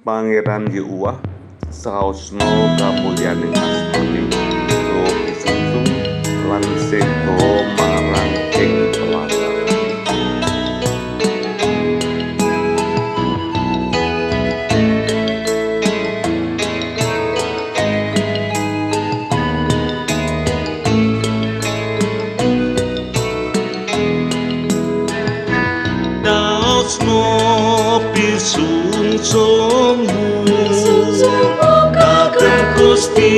Pangeran Yehuwah saosno kamulyaning asmane saha pisungsung lan seda marang ing pelajaran. Daosno pisungsungmu kagem Gusti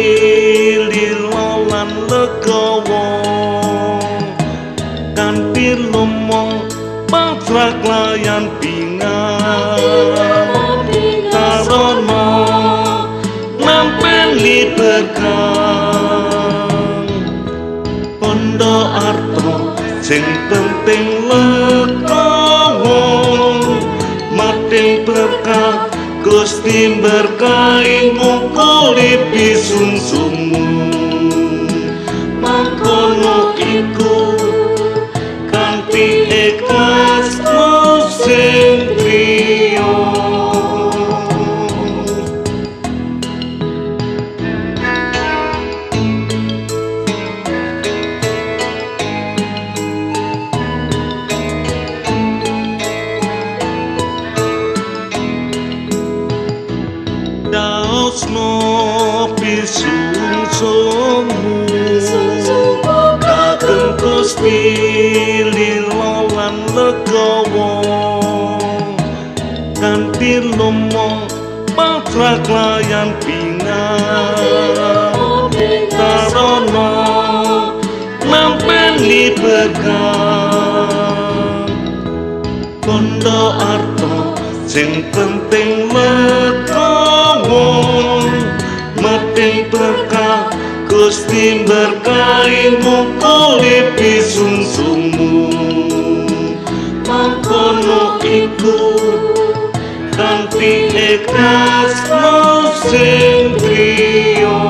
lila lan legawa kanthi lumong patrak layan pingan tarono nampeni berkah pondo arto sing penting legawa mating berkah Gusti berkahi ngukuli pisungsungmu mangkono iku kanthi ikhlas sing priya. Daosno pisungsungmu kagem Gusti lila lan legawa kanthi lumong patrak layan pingan tarono nampeni berkah kondo arto sing penting legawa mating berkah Gusti berkahi ngukuli pisungsungmu mangkono iku kanthi ikhlas sing priya.